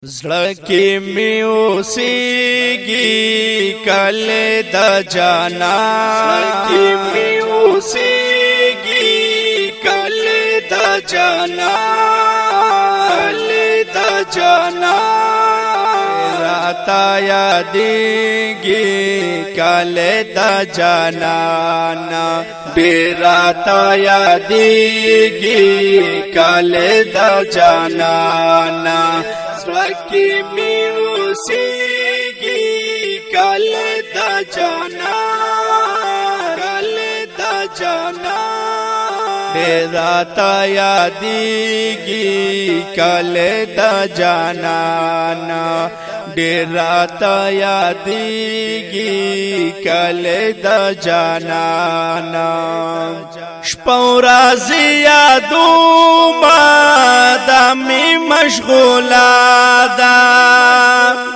زړه کې می اوسېږي کله د جانا زړه کې می اوسېږي کله د جانا کله د جانا راتا یادېږي کله د جانا بیراتا یادېږي کله د جانا سوکی می اوسېږي کله د جانا کله د جانا بیراتا یادېږي کله د جانا بیراتا یادېږي کله د جانا شپه ورځ یادومه دا می مشغوله ده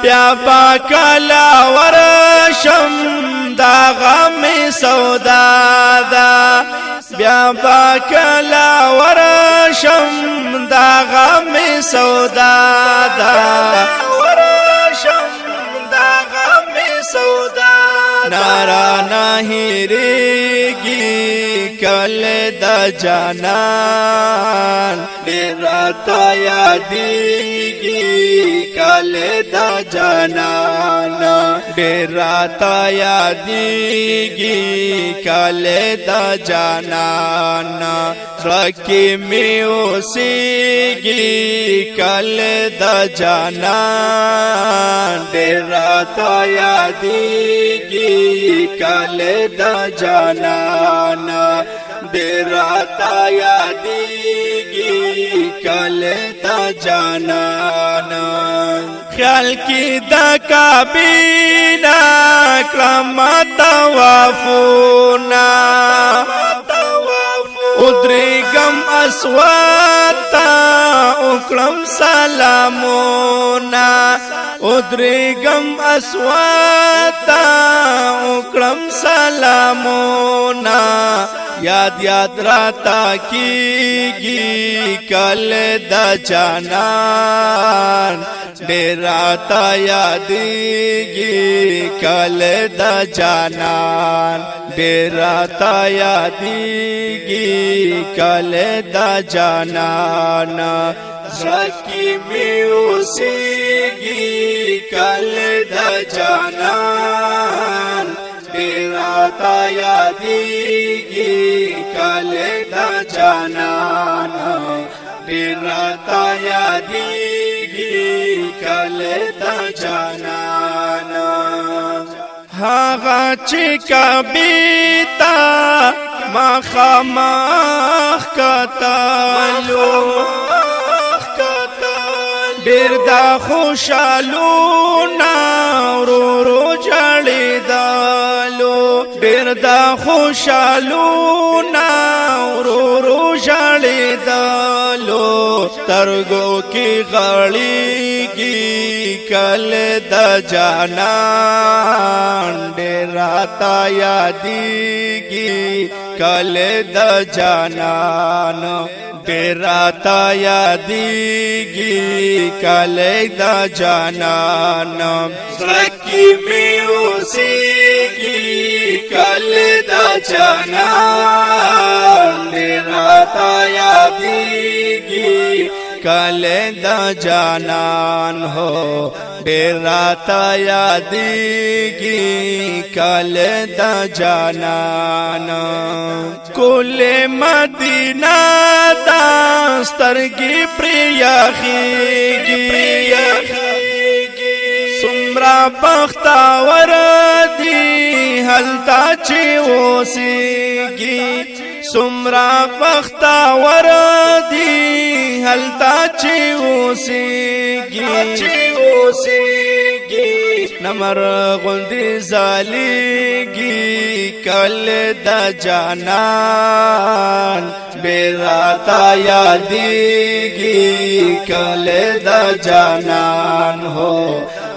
بیا به کله ورشم دا غم سودا ده بیا به کله ورشم دا غم سودا ده ورشم دا غم سودا نارا نهیریږي کله د جانان بیراتا یادېږي کله د جانان بیراتا یادېږي کله د جانان زړه کې می اوسېږي کله د جانان بیراتا یادېږي کله د جانان بیراتا یادېږي کله د جانان خیال کې د کابینا کړم طوافونه ادریګم اسواتا وکړم سلامونه ادریګم اسواتا وکړم سلامونه یاد یاد راتا کیږي کله د جانان بیراتا یادېږي کله د جانان بیراتا یادېږي کله د جانان زړه کې می اوسېږي کله د جانان بیراتا یادېږي کله د جانان بیراتا یادېږي کله د جانان هغه چې کبیتا مخامخ کتلو بیردا خوشالونا ورو جړېدلو بیردا خوشالونا ورو جړېدلو ترګو کې غړېږي کله د جانان بیراتا یادېږي کله د جانان بیراتا یادېږي کله د جانان زړه کې می اوسېږي کله د جانان بیراتا یادېږي کله د جانان هو بیراتا یادېږي کله د جانان کل مدینه دا سترګې پرې یخېږي څومره بختور دي هلته چې اوسېږي څومره بختور دي هلته چې اوسېږي نمر غوندې ځلېږي کله د جانان بیراتا یادېږي کله د جانان هو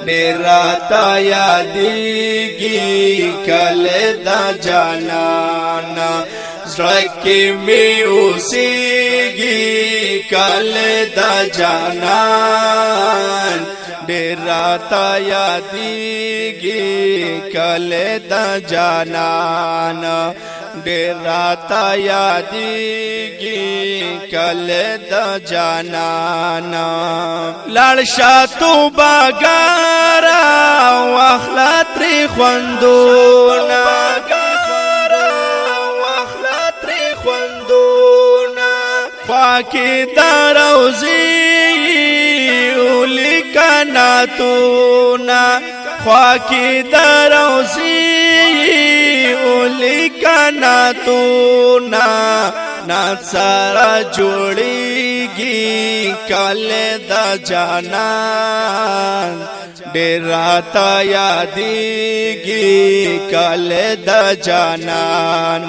بیراتا یادېږي کله د جانان زړه کې می اوسېږي کله د جانان ډېر تا یادېږي کله د جانان ډېر تا یادېږي کله د جانان لاړ شه توبهګاره واخله ترې خوندونه خوا کې د روضې لیکناتونه خوا کې د روضې لیکناتونه نعت سره جوړېږي کله د جانان ډېر راته یادېږي کله د جانان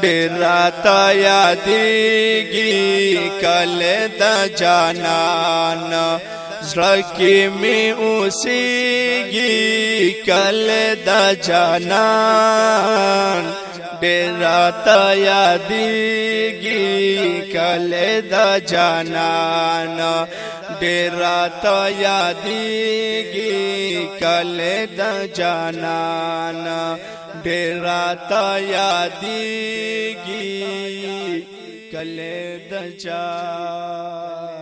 ډېر راته یادېږي کله د جانان زړه کې مې اوسېږي کله د جانان ډېر راته یادېږي کله د جانان ډېر راته یادېږي کله د جانان ډېر راته یادېږي کله د جانان